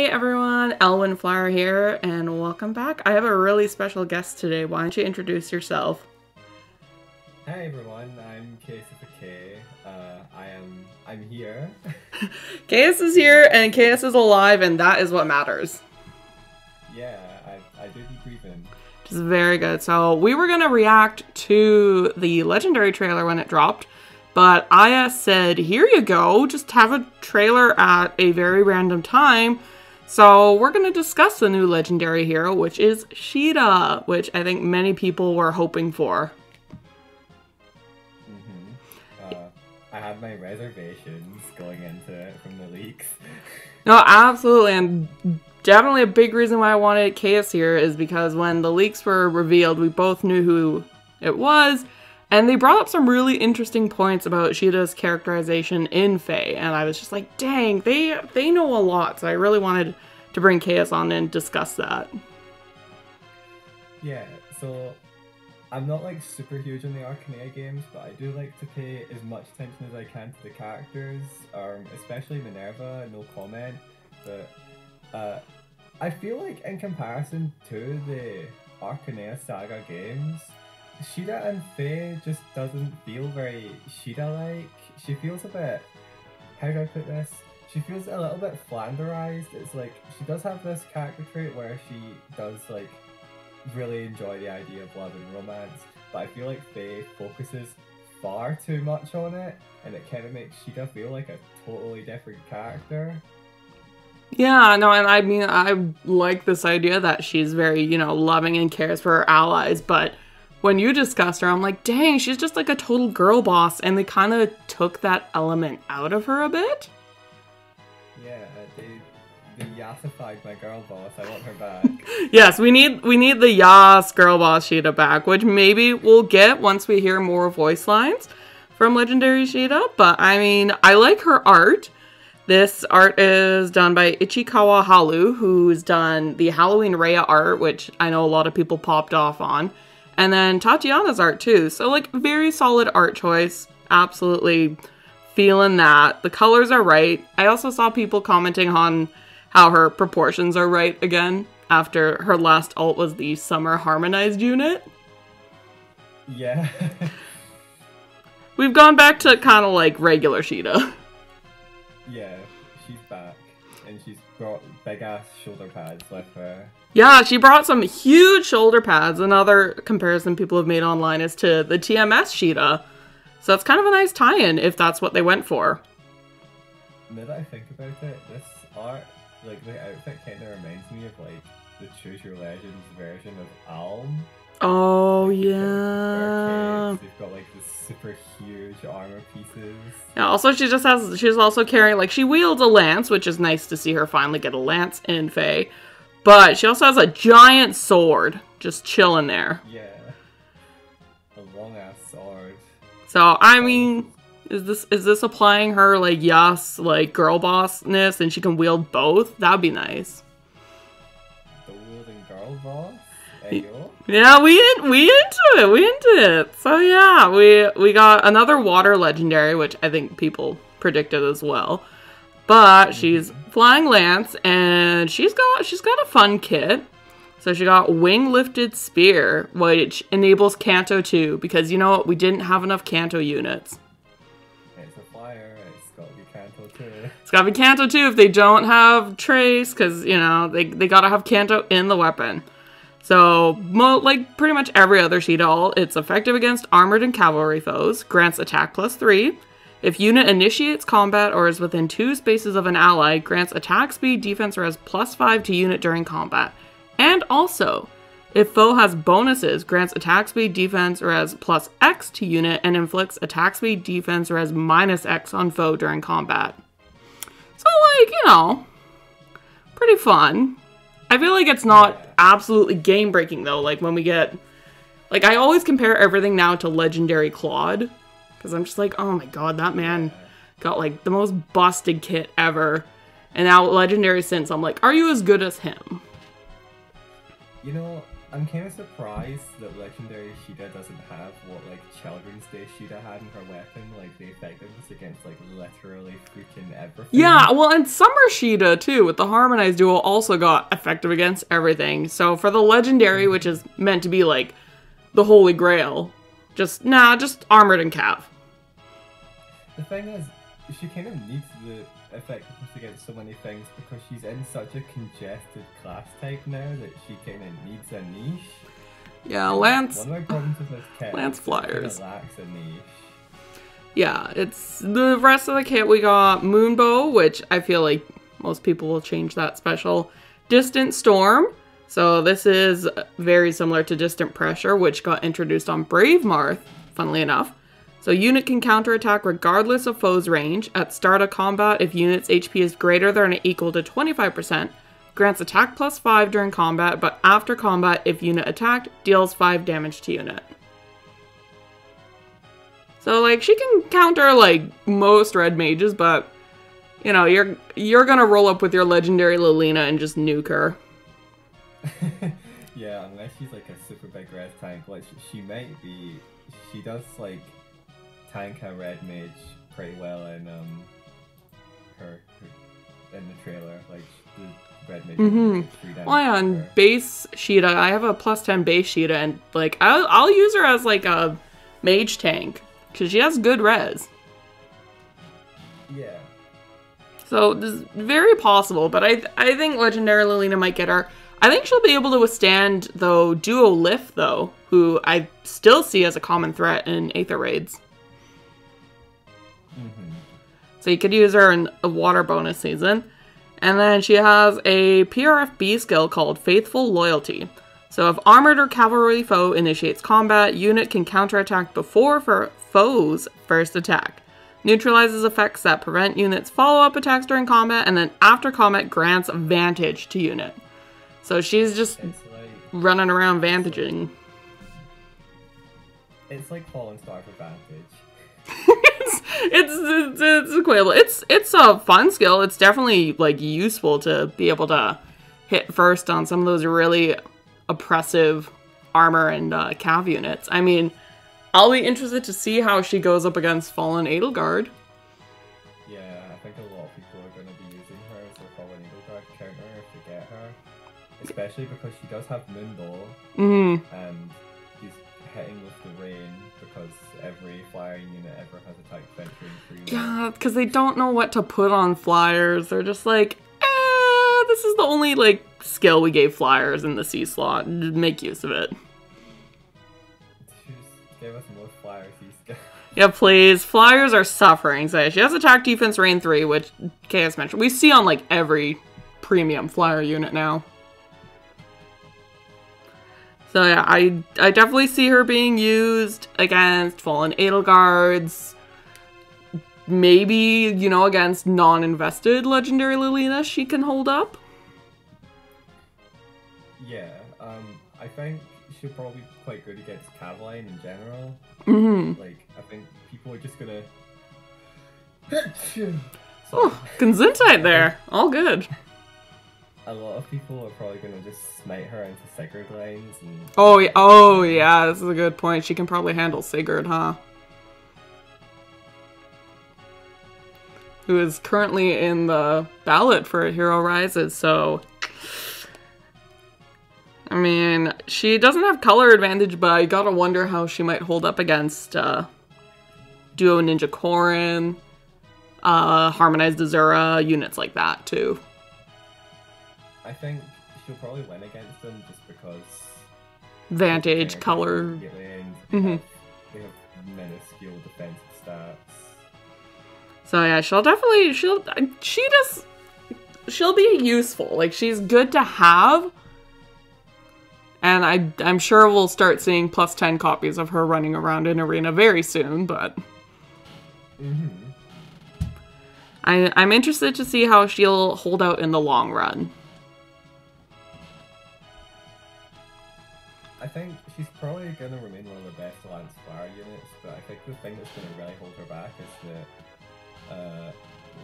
Hey everyone, Elwyn Flower here, and welcome back. I have a really special guest today. Why don't you introduce yourself? Hi everyone, I'm Kaius with a K. I'm here. Kaius is here, and Kaius is alive, and that is what matters. Yeah, I did be breathing. Which is very good. So we were gonna react to the Legendary trailer when it dropped, but Aya said, "Here you go, just have a trailer at a very random time." So we're gonna discuss the new Legendary hero, which is Caeda, which I think many people were hoping for. I had my reservations going into it from the leaks. No, absolutely, and definitely a big reason why I wanted Kaius here is because when the leaks were revealed, we both knew who it was, and they brought up some really interesting points about Caeda's characterization in Fae, and I was just like, dang, they know a lot, so I really wanted to bring Kaius on and discuss that. Yeah, so I'm not like super huge on the Arcanea games, but I do like to pay as much attention as I can to the characters, especially Minerva, no comment, but I feel like in comparison to the Arcanea Saga games, Caeda and Fae just doesn't feel very Caeda-like. She feels a bit, how do I put this? She feels a little bit flanderized. It's like, she does have this character trait where she does like really enjoy the idea of love and romance, but I feel like Fae focuses far too much on it, and it kind of makes Caeda feel like a totally different character. Yeah, no, and I mean, I like this idea that she's very, loving and cares for her allies, but when you discussed her, I'm like, dang, she's just like a total girl boss, and they kind of took that element out of her a bit. Yeah, they yassified my girl boss. I want her back. Yes, we need the Yas girl boss Caeda back, which maybe we'll get once we hear more voice lines from Legendary Caeda, but I mean, I like her art. This art is done by Ichikawa Haru, who's done the Halloween Rhea art, which I know a lot of people popped off on. And then Tatiana's art too. So like very solid art choice. Absolutely feeling that. The colors are right. I also saw people commenting on how her proportions are right again after her last ult was the Summer Harmonized unit. Yeah. We've gone back to kind of like regular Caeda. Yeah, she's back, and she's brought big-ass shoulder pads with her. Yeah, she brought some huge shoulder pads. Another comparison people have made online is to the TMS Caeda. So it's kind of a nice tie-in if that's what they went for. Now that I think about it, this art, like the outfit kind of reminds me of like the Choose Your Legends version of Alm. Oh, yeah. They've got like this super huge armor pieces. Yeah, also she's also carrying, like, she wields a lance, which is nice to see her finally get a lance in Fae. But she also has a giant sword just chilling there. Yeah. A long ass sword. So, I mean, is this applying her, like, Yas, like, girl bossness and she can wield both? That'd be nice. The wielding girl boss? Ayo. Yeah, we into it. So yeah, we got another water legendary, which I think people predicted as well. But she's flying lance, and she's got a fun kit. So she got wing lifted spear, which enables Canto 2, because you know what, we didn't have enough Canto units. It's a flyer, it's gotta be Canto 2. It's gotta be Canto 2 if they don't have Trace, because they gotta have Canto in the weapon. So, like pretty much every other Caeda ult, it's effective against armored and cavalry foes, grants attack +3. If unit initiates combat or is within 2 spaces of an ally, grants attack speed, defense res +5 to unit during combat. And also, if foe has bonuses, grants attack speed, defense res +X to unit, and inflicts attack speed, defense res -X on foe during combat. So, like, pretty fun. I feel like it's not absolutely game-breaking, though. Like, when we get... Like, I always compare everything now to Legendary Claude. Because I'm just like, oh my god, that man got, like, the most busted kit ever. And now Legendary Synths, I'm like, are you as good as him? You know, I'm kind of surprised that Legendary Caeda doesn't have what like Children's Day Caeda had in her weapon, like the effectiveness against like literally freaking everything. Yeah, well, and Summer Sheeta too, with the Harmonized Duo, also got effective against everything. So for the Legendary, which is meant to be like the Holy Grail, just Armored and Cav. The thing is, she kind of needs the effectiveness against so many things because she's in such a congested class type now that she kind of needs a niche. Yeah, Lance. One of my problems with this kit Lance is Flyers. it lacks a niche. Yeah, it's the rest of the kit. We got Moonbow, which I feel like most people will change that special. Distant Storm. So this is very similar to Distant Pressure, which got introduced on Brave Marth, funnily enough. So unit can counterattack regardless of foe's range. At start of combat, if unit's HP is greater than or equal to 25%, grants attack +5 during combat, but after combat, if unit attacked, deals 5 damage to unit. So, like, she can counter, like, most red mages, but, you know, you're gonna roll up with your Legendary Lilina and just nuke her. Yeah, unless she's, like, a super big red tank, like, she might be... She does, like, tank a red mage pretty well in, her in the trailer, like, the red mage. Well, yeah, on base Sheeta, I have a +10 base Sheeta, and, like, I'll use her as, like, a mage tank. Because she has good res. Yeah. So, this is very possible, but I think Legendary Lilina might get her. I think she'll be able to withstand, though, Duo Lif, though, who I still see as a common threat in Aether Raids. So you could use her in a water bonus season. And then she has a PRFB skill called Faithful Loyalty. So if armored or cavalry foe initiates combat, unit can counterattack before foe's first attack. Neutralizes effects that prevent units' follow-up attacks during combat, and then after combat grants advantage to unit. So she's just like, running around vantaging. It's like Fallen Star for Vantage. it's equable. It's a fun skill. It's definitely like useful to be able to hit first on some of those really oppressive armor and cav units. I mean, I'll be interested to see how she goes up against Fallen Edelgard. Yeah, I think a lot of people are going to be using her as a Fallen Edelgard counter if they get her. Especially because she does have Moonbow, and she's hitting with the rain because every flying unit ever has attack defense rain 3. Yeah, because they don't know what to put on flyers. They're just like, this is the only, like, skill we gave flyers in the C slot. Make use of it. Just give us more flyers, C skill. Yeah, please. Flyers are suffering. So she has attack defense rain 3, which Kaius mentioned. We see on, like, every premium flyer unit now. So yeah, I definitely see her being used against Fallen Edelgards. Maybe, you know, against non-invested Legendary Lilina she can hold up. Yeah, I think she'll probably be quite good against Cavalline in general. Like, I think people are just gonna... Oh, Gesundheit there. All good. A lot of people are probably gonna just smite her into Sigurd lines and... Oh yeah, this is a good point. She can probably handle Sigurd, huh? Who is currently in the ballot for Hero Rises, so... I mean, she doesn't have color advantage, but I gotta wonder how she might hold up against Duo Ninja Korin, Harmonized Azura, units like that, too. I think she'll probably win against them just because... Vantage, color... They have minuscule defensive stats. So yeah, she'll be useful. Like, she's good to have. And I'm sure we'll start seeing +10 copies of her running around in Arena very soon, but... I'm interested to see how she'll hold out in the long run. I think she's probably going to remain one of the best Lance Flyer units, but I think the thing that's going to really hold her back is that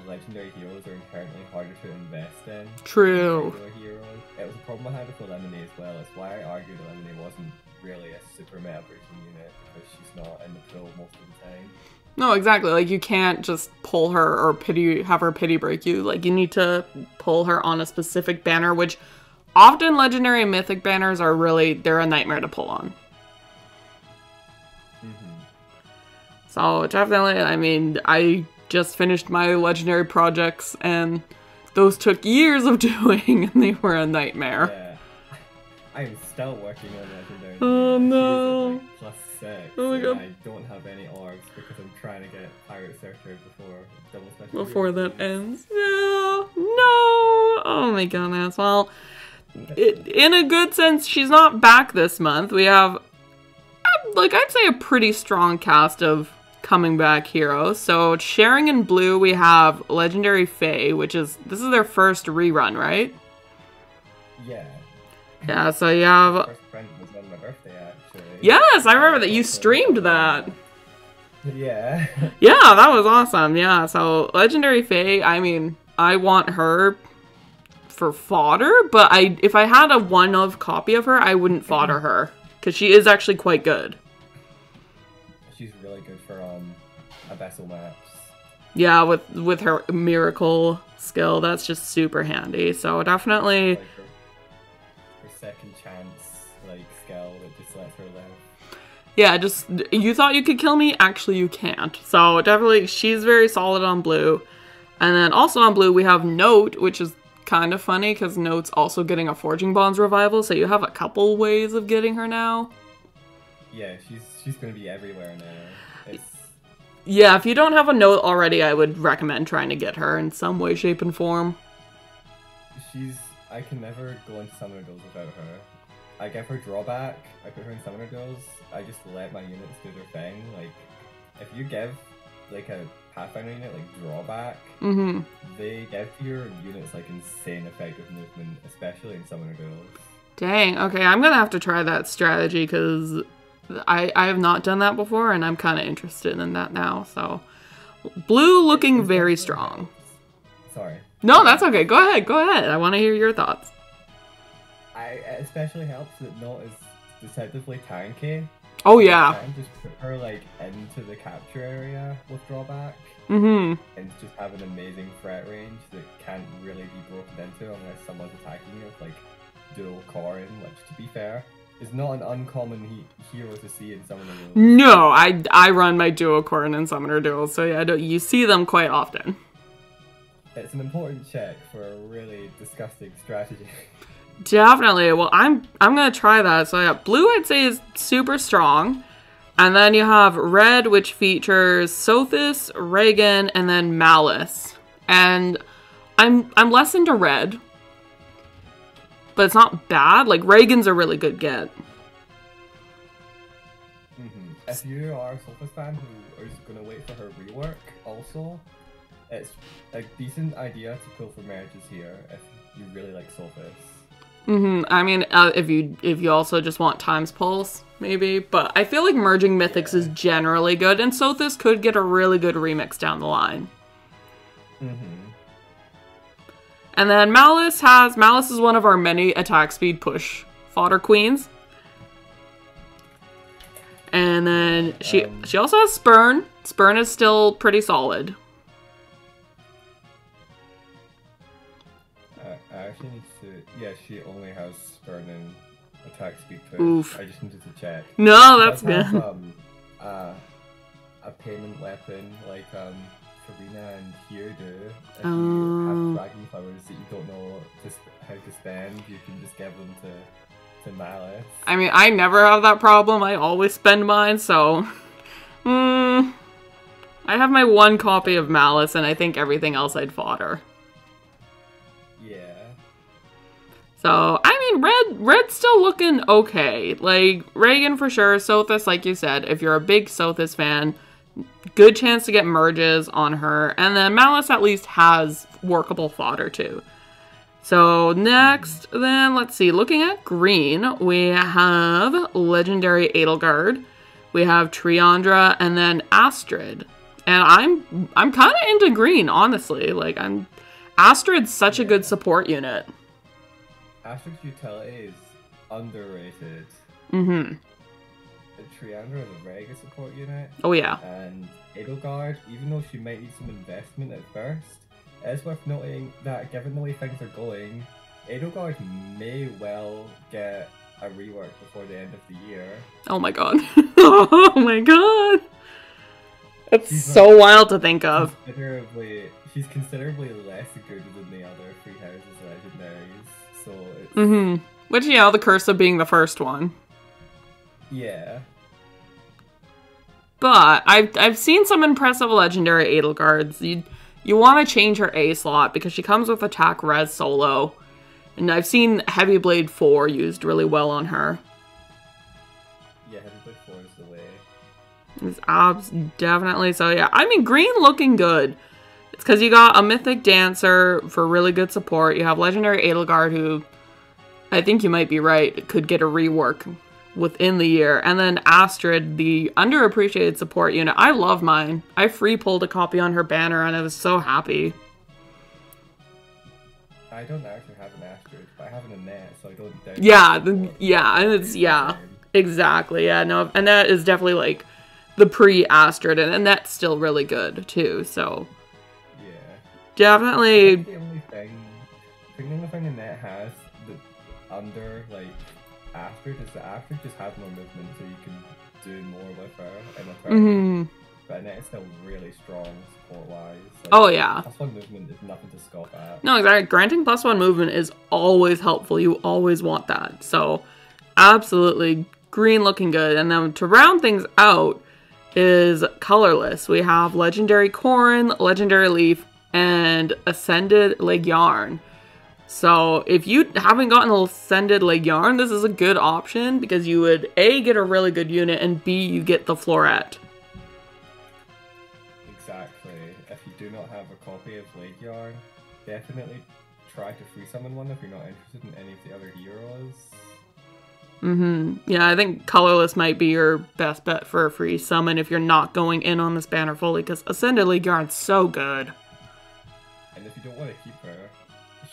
legendary heroes are inherently harder to invest in. True. Heroes. it was a problem I had with Lemonade as well. It's why I argued Lemonade wasn't really a super meta breaking unit, because she's not in the pool most of the time. No, exactly. Like, you can't just pull her or have her pity break you. Like, you need to pull her on a specific banner, which often legendary and mythic banners are really, they're a nightmare to pull on. So definitely, I mean, I just finished my legendary projects and those took years of doing and they were a nightmare. Yeah. I am still working on legendary. Oh no. Plus 6. Oh my god. I don't have any orbs because I'm trying to get Pirate Searcher before double special. Before that ends. Yeah. No. Oh my goodness. Well, in a good sense, she's not back this month. We have, like, I'd say a pretty strong cast of coming back heroes. So sharing in blue, we have Legendary Caeda, which is, this is their first rerun, right? Yeah. Yeah, so you have... First print was on my birthday, actually. Yes, I remember that you streamed that. Yeah. Yeah, that was awesome. Yeah, so Legendary Caeda, I mean, I want her for fodder, but if I had a one-of copy of her, I wouldn't fodder her, because she is actually quite good. She's really good for Abyssal maps. Yeah, with her miracle skill, that's just super handy. So definitely, Like her second chance, like, skill that just lets her live. yeah, just, you thought you could kill me, actually you can't. So definitely, she's very solid on blue. And then also on blue, we have Note, which is kind of funny because Note's also getting a Forging Bonds revival, so you have a couple ways of getting her now. Yeah, she's gonna be everywhere now. Yeah, if you don't have a Note already, I would recommend trying to get her in some way, shape, and form. I can never go into Summoner Duels without her. I give her drawback, I put her in Summoner Duels, I just let my units do their thing. Like, if you give, like, a Pathfinder unit, like, drawback, they give to your units, like, insane effective movement, especially in Summoner Duels. Dang, okay, I'm gonna have to try that strategy, because I have not done that before, and I'm kind of interested in that now, so. Blue looking very strong. Sorry. No, that's okay. Go ahead. I want to hear your thoughts. It especially helps that Note is deceptively tanky. Oh, yeah. You can just put her, like, into the capture area with drawback. And just have an amazing threat range that can't really be broken into unless someone's attacking you with, like, dual coring, which, to be fair, is not an uncommon hero to see in Summoner Duels. No, I run my duo Corin in Summoner Duels, so yeah, you see them quite often. It's an important check for a really disgusting strategy. Definitely. Well, I'm gonna try that. So yeah, blue I'd say is super strong, and then you have red, which features Sothis, Reagan, and then Malice. And I'm less into red, but it's not bad. Like, Reagan's a really good get. If you are a Sophis fan who is going to wait for her rework, also, it's a decent idea to pull for marriages here if you really like Sophis. I mean, if you also just want Times Pulse, maybe. But I feel like merging mythics is generally good, and Sothis could get a really good remix down the line. And then Malice is one of our many attack speed push fodder queens. And then she also has Spurn. Spurn is still pretty solid. I actually need to... Yeah, she only has Spurn and attack speed push. Oof. I just needed to check. No, that's good. A payment weapon like Farina and here do. If you have dragon flowers that you don't know how to spend, you can just give them to Malice. I mean, I never have that problem. I always spend mine, so... I have my one copy of Malice, and I think everything else I'd fodder. Yeah. So, I mean, red's still looking okay. Like, Reagan for sure, Sothis, like you said, if you're a big Sothis fan, good chance to get merges on her. And then Malice at least has workable fodder too. So next, then, let's see. Looking at green, we have Legendary Edelgard. We have Triandra, and then Astrid. And I'm kind of into green, honestly. Like, Astrid's such a good support unit. Astrid's utility is underrated. Mm-hmm. Triandra is a very good support unit. Oh, yeah. And Edelgard, even though she might need some investment at first, it's worth noting that given the way things are going, Edelgard may well get a rework before the end of the year. Oh my god. Oh my god. It's so wild to think of. She's considerably less good than the other three houses legendaries. So it's... Mm-hmm. Which, you know, the curse of being the first one. Yeah. But I've seen some impressive legendary Edelgards. You want to change her A slot because she comes with attack res solo. And I've seen Heavy Blade 4 used really well on her. Yeah, Heavy Blade 4 is the way. It's definitely so, yeah. I mean, green looking good. It's because you got a Mythic Dancer for really good support. You have Legendary Edelgard, who I think you might be right, could get a rework within the year. And then Astrid, the underappreciated support unit. I love mine. I free pulled a copy on her banner and I was so happy. I don't actually have an Astrid, but I have an Annette, so I don't doubt. Yeah, and it's, yeah, exactly, yeah, no, and that is definitely, like, the pre-Astrid, and that's still really good, too, so. Yeah. Definitely. I think the only thing Annette has that under, like, Astrid is that Astrid just has more movement, so you can do more with her in a turn. Mm-hmm. But Annette's still really strong support-wise. Like, oh, yeah. +1 movement is nothing to scoff at. No, exactly. Granting +1 movement is always helpful. You always want that. So, absolutely green looking good. And then to round things out is colorless. We have Legendary Corn, Legendary Leaf, and Ascended Leguiarn. So, if you haven't gotten Ascended Leguiarn, this is a good option because you would A, get a really good unit, and B, you get the Floret. Exactly. If you do not have a copy of Leguiarn, definitely try to free summon one if you're not interested in any of the other heroes. Mm-hmm. Yeah, I think colorless might be your best bet for a free summon if you're not going in on this banner fully, because Ascended Leguiarn's so good. And if you don't want to keep her,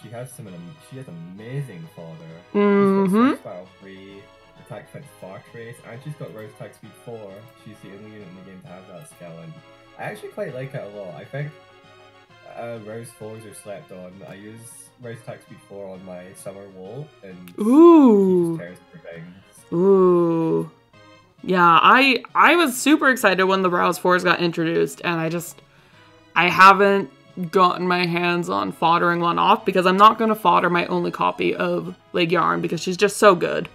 she has amazing fodder. Mm-hmm. She's got Search Battle 3, Attack Defense Far Trace, and she's got Rouse Attack Speed 4. She's the only unit in the game to have that skill, and I actually quite like it a lot. I think Rouse 4s are slept on. I use Rouse Attack Speed 4 on my Summer Wolt, and ooh, she just tears through things. Ooh. Yeah, I was super excited when the Rouse 4s got introduced, and I haven't gotten my hands on foddering one off because I'm not going to fodder my only copy of Leguiarn because she's just so good.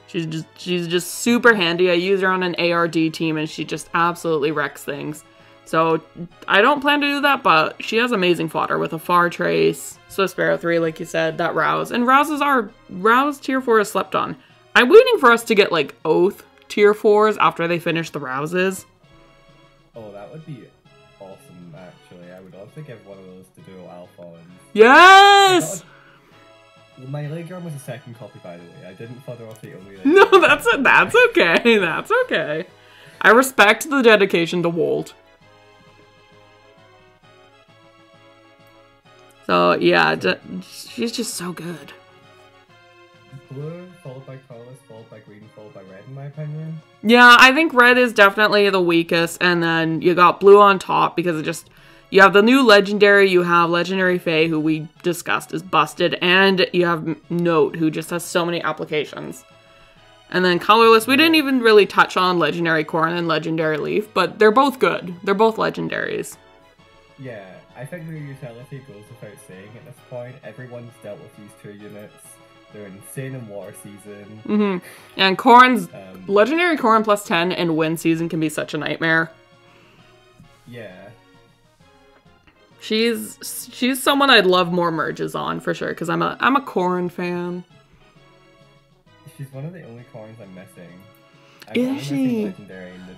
She's just super handy. I use her on an ARD team and she just absolutely wrecks things. So I don't plan to do that, but she has amazing fodder with a Far Trace, Swift Sparrow 3, like you said, that Rouse. And Rouse tier 4 is slept on. I'm waiting for us to get like Oath tier 4s after they finish the Rouses. Oh, that would be awesome, actually. I would love to give one of those to Dual Alpha. Yes! My Leguiarn was a second copy, by the way. I didn't fodder off the only Leguiarn. No, that's okay. That's okay. I respect the dedication to Wolt. So, yeah, she's just so good. Blue, followed by colorless, followed by green, followed by red, in my opinion. Yeah, I think red is definitely the weakest, and then you got blue on top because it just... You have the new Legendary, you have Legendary Fae, who we discussed is busted, and you have Note, who just has so many applications. And then colorless, we didn't even really touch on Legendary Corn and Legendary Leaf, but they're both good. They're both legendaries. Yeah, I think their utility goes without saying at this point. Everyone's dealt with these two units. They're insane in Water Season. Mm-hmm. And Corn's... Legendary Corn plus 10 in Wind Season can be such a nightmare. Yeah. She's someone I'd love more merges on, for sure, because I'm a Corn fan. She's one of the only Corns I'm missing. Is she?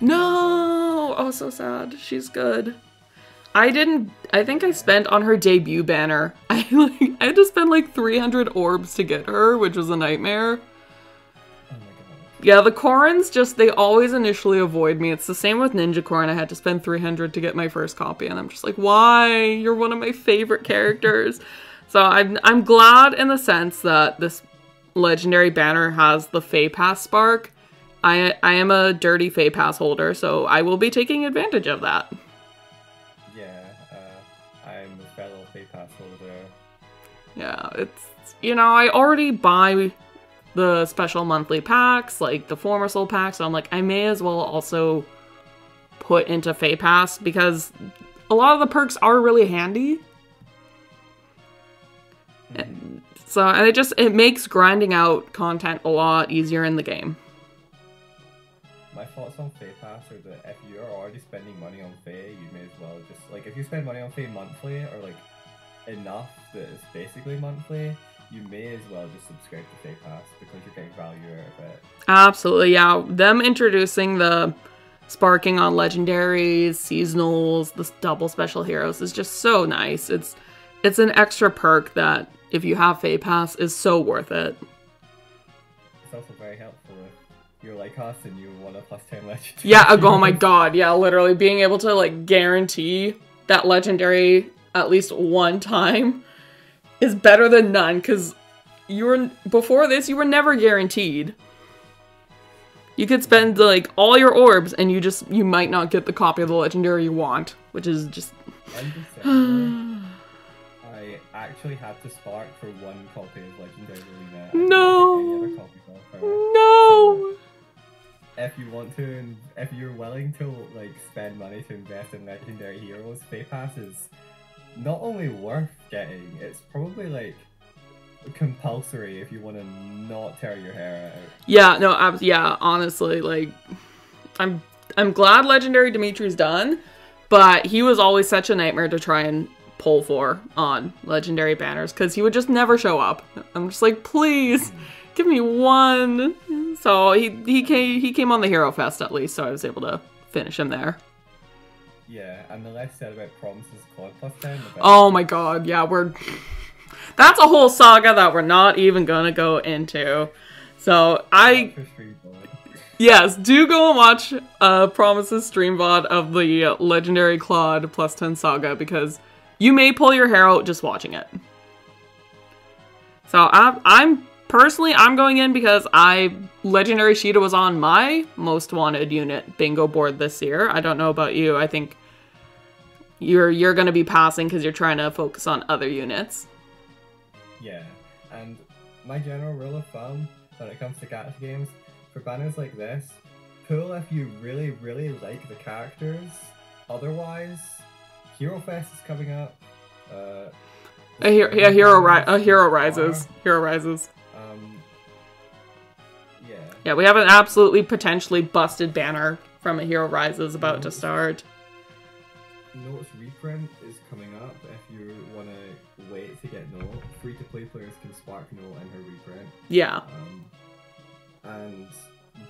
No! Oh, so sad. She's good. I think I spent on her debut banner. I had to spend like 300 orbs to get her, which was a nightmare. Oh my god. Yeah, the Corns they always initially avoid me. It's the same with Ninja Corn. I had to spend 300 to get my first copy, and I'm just like, why? You're one of my favorite characters. So I'm glad in the sense that this Legendary banner has the Fey Pass spark. I am a dirty Fey Pass holder, so I will be taking advantage of that. Yeah, I'm a fellow Fey Pass holder. Yeah, it's, you know, I already buy the special monthly packs, like the former soul packs, so I'm like, I may as well also put into Fey Pass because a lot of the perks are really handy. And so, and it makes grinding out content a lot easier in the game. My thoughts on Fey Pass are that if you're already spending money on Fey, you may as well just, like, if you spend money on Fey monthly, or, like, enough that it's basically monthly, you may as well just subscribe to Fey Pass, because you're getting value out of it. Absolutely, yeah. Them introducing the sparking on legendaries, seasonals, the double special heroes is just so nice. It's an extra perk that, if you have Fey Pass, is so worth it. It's also very helpful if you're like us and you want a +10 legendary. Yeah, oh my god, yeah, literally being able to, like, guarantee that legendary at least one time is better than none, because before this, you were never guaranteed. You could spend, like, all your orbs and you might not get the copy of the legendary you want, which is just... I actually had to spark for one copy of Legendary Arena. No! Any other copy No! So, if you're willing to, like, spend money to invest in legendary heroes, Fey Pass is not only worth getting, it's probably, like, compulsory if you want to not tear your hair out. Yeah, no, yeah, honestly, like, I'm glad Legendary Dimitri's done, but he was always such a nightmare to try and pull for on legendary banners, because he would just never show up. I'm just like, please, give me one. So he came on the Hero Fest at least, so I was able to finish him there. Yeah, and the less said about Promises Claude +10, the better. Oh my god, yeah, that's a whole saga that we're not even gonna go into. So yes, do go and watch Promises stream VOD of the Legendary Claude +10 saga, because you may pull your hair out just watching it. So I'm going in because Legendary Caeda was on my most wanted unit bingo board this year. I don't know about you. I think you're going to be passing because you're trying to focus on other units. Yeah, and my general rule of thumb when it comes to gacha games, for banners like this, pull if you really, really like the characters. Otherwise, Hero Fest is coming up. Hero Rises. Hero Rises. Yeah. Yeah, we have an absolutely potentially busted banner from a Hero Rises about to start. Note's reprint is coming up. If you want to wait to get Note, free-to-play players can spark Note in her reprint. Yeah. And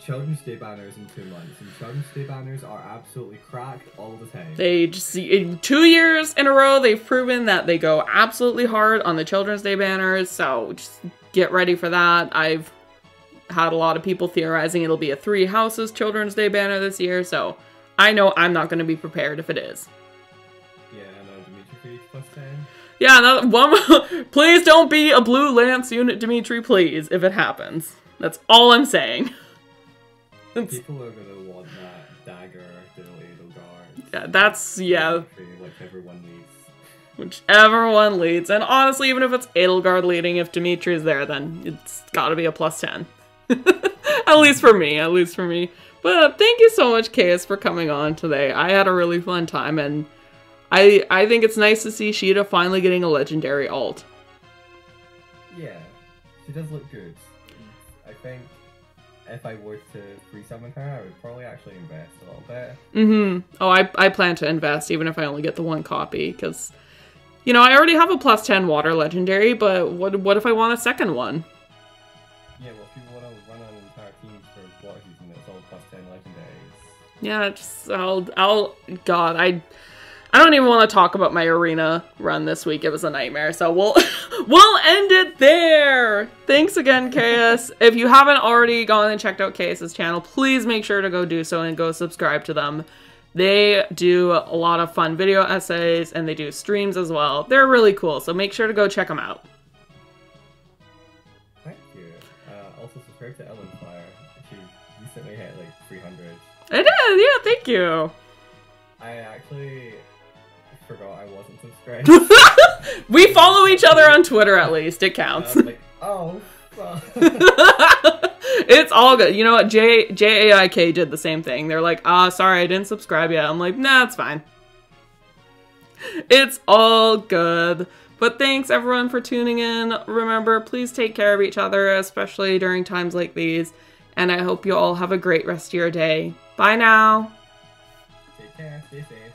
Children's Day banners in 2 months, and Children's Day banners are absolutely cracked all the time. They just, in 2 years in a row, they've proven that they go absolutely hard on the Children's Day banners, so just get ready for that. I've had a lot of people theorizing it'll be a 3 houses Children's Day banner this year, so I know I'm not going to be prepared if it is. Yeah, I know, Dimitri +10. Yeah, one. Please don't be a Blue Lance unit, Dimitri, please, if it happens. That's all I'm saying. People are gonna want that dagger, the Edelgard. Yeah, that's, yeah. Whichever one leads. Whichever one leads. And honestly, even if it's Edelgard leading, if Dimitri is there, then it's gotta be a +10. At least for me, But thank you so much, Kaius, for coming on today. I had a really fun time, and I think it's nice to see Caeda finally getting a legendary alt. Yeah, she does look good. I think if I were to free summon her, I would probably actually invest a little bit. Mm-hmm. Oh, I plan to invest, even if I only get the 1 copy, because, you know, I already have a +10 water legendary, but what if I want a second one? Yeah, well, if you want to run an entire team for water season, it's all +10 legendaries. Yeah, just, God, I don't even want to talk about my arena run this week. It was a nightmare. So we'll end it there. Thanks again, Kaius. If you haven't already gone and checked out Kaius's channel, please make sure to go do so and go subscribe to them. They do a lot of fun video essays, and they do streams as well. They're really cool, so make sure to go check them out. Thank you. Also subscribe to Ellen Fire. She recently hit like 300. I did, yeah, thank you. I actually forgot I wasn't subscribed. We follow each other on Twitter at least. It counts. Like, oh, fuck. It's all good. You know what? JAIK did the same thing. They're like, sorry, I didn't subscribe yet. I'm like, nah, it's fine. It's all good. But thanks everyone for tuning in. Remember, please take care of each other, especially during times like these. And I hope you all have a great rest of your day. Bye now. Take care. Stay safe.